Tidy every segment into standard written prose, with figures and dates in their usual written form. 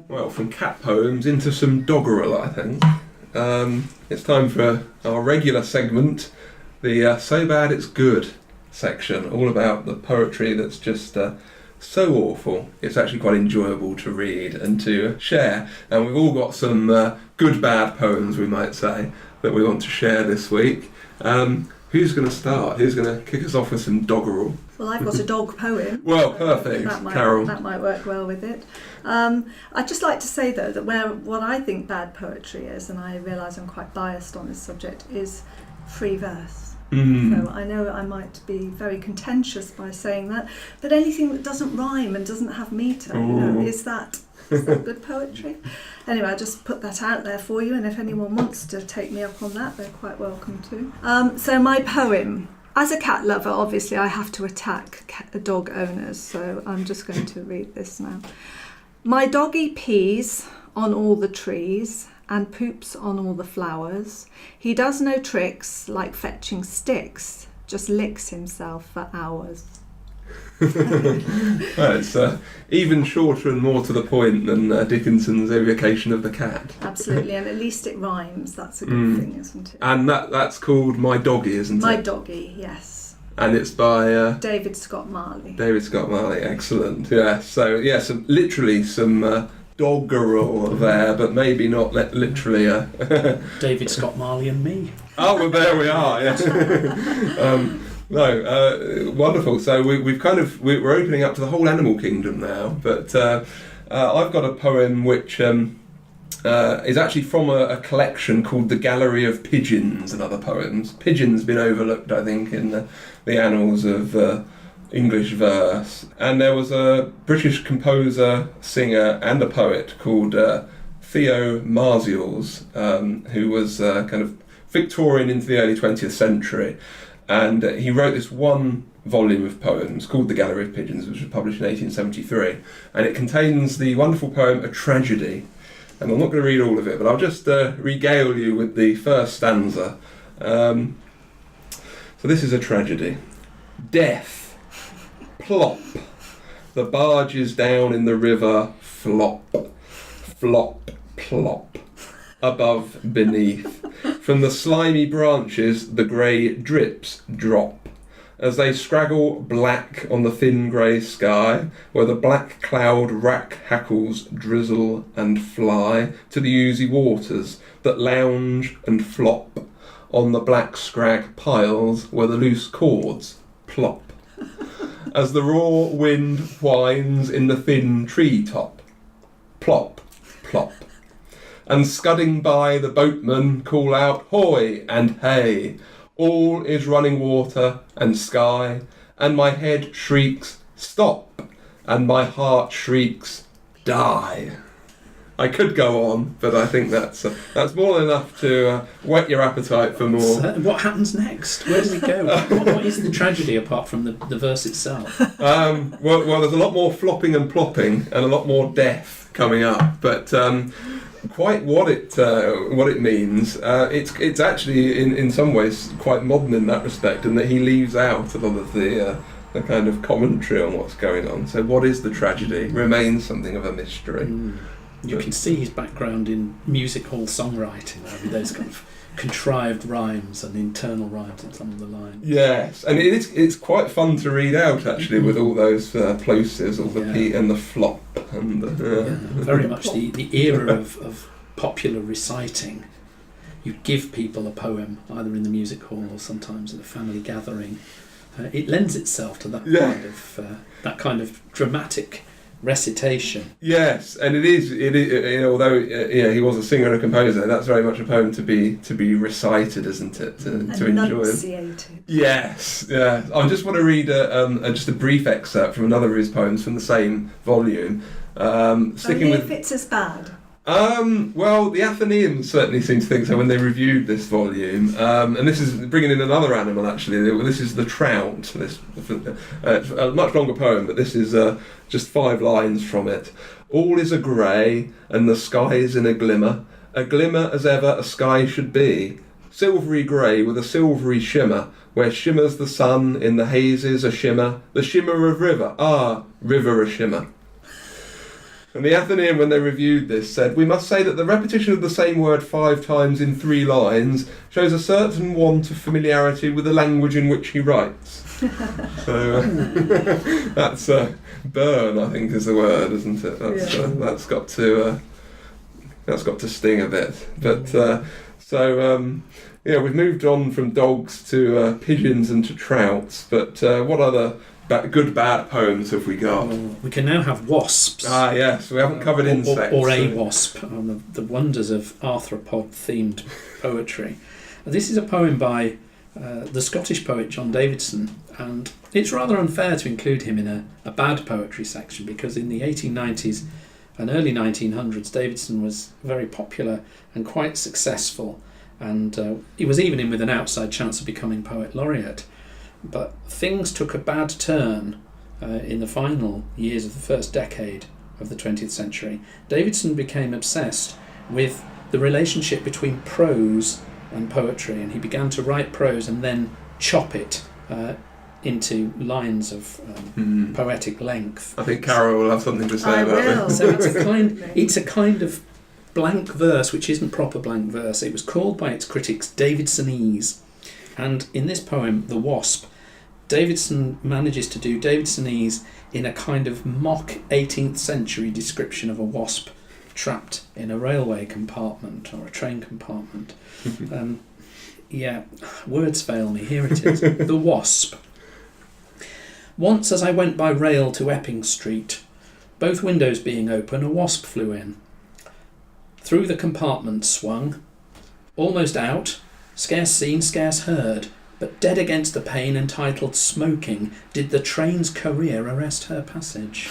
Well, from cat poems into some doggerel, I think. It's time for our regular segment, the So Bad It's Good section, all about the poetry that's just so awful. It's actually quite enjoyable to read and to share. And we've all got some good bad poems, we might say, that we want to share this week. Who's going to start? Who's going to kick us off with some doggerel? Well, I've got a dog poem. Well, perfect, Carol. That might work well with it. I'd just like to say, though, that what I think bad poetry is, and I realise I'm quite biased on this subject, is free verse. So I know I might be very contentious by saying that, but anything that doesn't rhyme and doesn't have metre, is that good poetry? Anyway, I just put that out there for you, and if anyone wants to take me up on that, they're quite welcome to. So my poem. As a cat lover, obviously, I have to attack dog owners, so I'm just going to read this now. My doggy pees on all the trees and poops on all the flowers. He does no tricks like fetching sticks, just licks himself for hours. Well, it's even shorter and more to the point than Dickinson's Evocation of the Cat. Absolutely, and at least it rhymes. That's a good thing, isn't it? And that's called My Doggy, isn't My it? Doggy, yes. And it's by David Scott Marley. David Scott Marley, excellent. Yeah, so yeah, literally some doggerel there, but maybe not literally David Scott Marley and me. Oh, well, there we are. Yes. No, wonderful. So we're opening up to the whole animal kingdom now. But I've got a poem which is actually from a collection called The Gallery of Pigeons and Other Poems. Pigeons been overlooked, I think, in the annals of English verse. And there was a British composer, singer, and a poet called Theo Marzials, who was kind of Victorian into the early 20th century. And he wrote this one volume of poems called The Gallery of Pigeons, which was published in 1873. And it contains the wonderful poem A Tragedy. And I'm not going to read all of it, but I'll just regale you with the first stanza. So this is a tragedy. Death. Plop. The barges down in the river flop. Flop. Plop. Above, beneath. From the slimy branches, the grey drips drop, as they scraggle black on the thin grey sky, where the black cloud rack hackles drizzle and fly to the oozy waters that lounge and flop on the black scrag piles where the loose cords plop, as the raw wind whines in the thin tree top. Plop, plop. And scudding by, the boatmen call out, hoy and hey, all is running water and sky, and my head shrieks, stop, and my heart shrieks, die. I could go on, but I think that's more than enough to whet your appetite for more. So what happens next? Where does it go? What is the tragedy apart from the verse itself? Well, there's a lot more flopping and plopping, and a lot more death coming up, but quite what it means. It's actually in some ways quite modern in that respect, in that he leaves out a lot of the kind of commentary on what's going on. So what is the tragedy remains something of a mystery. You can see his background in music hall songwriting, with those kind of contrived rhymes and internal rhymes in some of the lines. Yes, and it's quite fun to read out actually, with all those plosives, all the P and the flop and very much the era of popular reciting. You'd give people a poem either in the music hall or sometimes at a family gathering. It lends itself to that kind of dramatic recitation. Yes, and it is. Although he was a singer and a composer, that's very much a poem to be recited, isn't it? To enjoy. Enunciated. Yes, yeah. I just want to read just a brief excerpt from another of his poems from the same volume. Sticking with if it's as bad. Well, the Athenaeum certainly seem to think so when they reviewed this volume. And this is bringing in another animal, actually. This is the trout. It's a much longer poem, but this is just 5 lines from it. All is a grey, and the sky is in a glimmer as ever a sky should be. silvery grey with a silvery shimmer, where shimmers the sun in the hazes a shimmer, the shimmer of river, river a shimmer. And the Athenaeum, when they reviewed this, said, "We must say that the repetition of the same word 5 times in 3 lines shows a certain want of familiarity with the language in which he writes." So that's burn, I think, is the word, isn't it? That's got to sting a bit. But we've moved on from dogs to pigeons and to trouts. But what other good bad poems have we got? We can now have wasps. Yes, we haven't covered insects. Or a wasp, the wonders of arthropod-themed poetry. This is a poem by the Scottish poet John Davidson, and it's rather unfair to include him in a bad poetry section, because in the 1890s and early 1900s Davidson was very popular and quite successful, and he was even in with an outside chance of becoming poet laureate. But things took a bad turn in the final years of the first decade of the 20th century. Davidson became obsessed with the relationship between prose and poetry, and he began to write prose and then chop it into lines of poetic length. I think Carol will have something to say about this. So it's a kind of blank verse which isn't proper blank verse. It was called by its critics Davidsonese. And in this poem, The Wasp, Davidson manages to do Davidsonese in a kind of mock 18th century description of a wasp trapped in a railway compartment or a train compartment. Words fail me. Here it is. The Wasp. Once as I went by rail to Epping Street, both windows being open, a wasp flew in. Through the compartment swung, almost out, scarce seen, scarce heard, but dead against the pane entitled Smoking, did the train's career arrest her passage.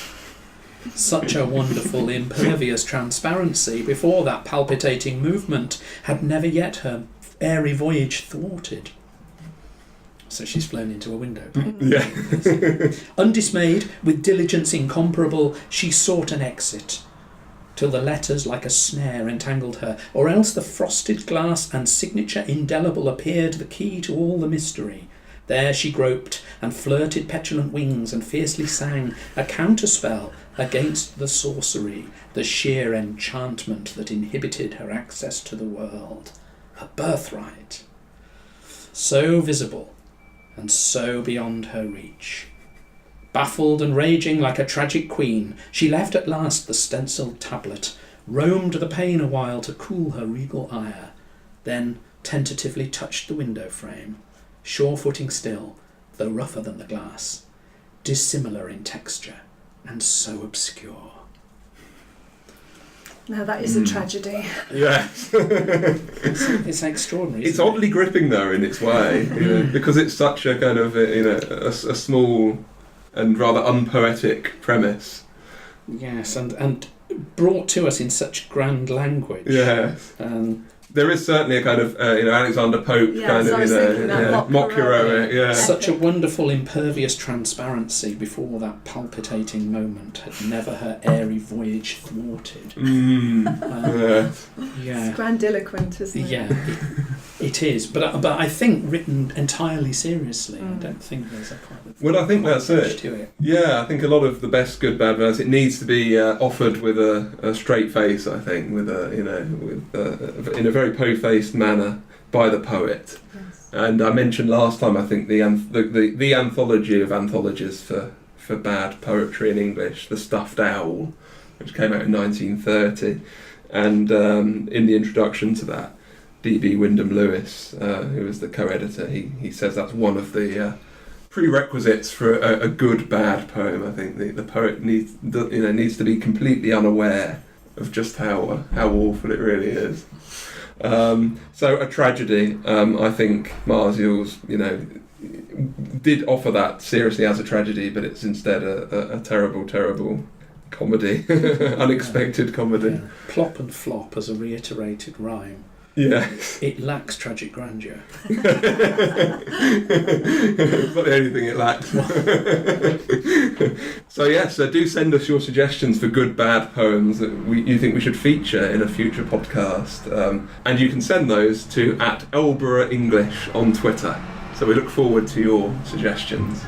Such a wonderful, impervious transparency before that palpitating movement had never yet her airy voyage thwarted. So she's flown into a window. Yeah. Undismayed, with diligence incomparable, she sought an exit, till the letters like a snare entangled her, or else the frosted glass and signature indelible appeared the key to all the mystery. There she groped, and flirted petulant wings, and fiercely sang a counterspell against the sorcery, the sheer enchantment that inhibited her access to the world, her birthright. So visible, and so beyond her reach. Baffled and raging like a tragic queen, she left at last the stencilled tablet, roamed the pane a while to cool her regal ire, then tentatively touched the window frame, sure-footing still, though rougher than the glass, dissimilar in texture, and so obscure. Now that is a tragedy. Yes. It's extraordinary. It's oddly gripping though in its way, because it's such a kind of a small and rather unpoetic premise. Yes, and brought to us in such grand language. Yes. There is certainly a kind of Alexander Pope kind of mock heroic. Yeah. Such a wonderful impervious transparency before that palpitating moment had never her airy voyage thwarted. It's grandiloquent, isn't it? Yeah, it is. But I think written entirely seriously. I don't think there's a kind of. Well, I think that's it. To it. Yeah, I think a lot of the best good bad verse, it needs to be offered with a straight face. I think with in a very po-faced manner by the poet. Yes. And I mentioned last time, I think the anthology of anthologies for bad poetry in English, The Stuffed Owl, which came out in 1930, and in the introduction to that, D.B. Wyndham Lewis, who was the co-editor, he says that's one of the prerequisites for a good bad poem. I think the poet needs to be completely unaware of just how awful it really is. So a tragedy. I think Marzials, did offer that seriously as a tragedy, but it's instead a terrible, terrible comedy, unexpected comedy. Yeah. Plop and flop as a reiterated rhyme. Yes. It lacks tragic grandeur. It's not the only thing it lacks. So yes, do send us your suggestions for good, bad poems that you think we should feature in a future podcast. And you can send those to @Loughborough English on Twitter. So we look forward to your suggestions.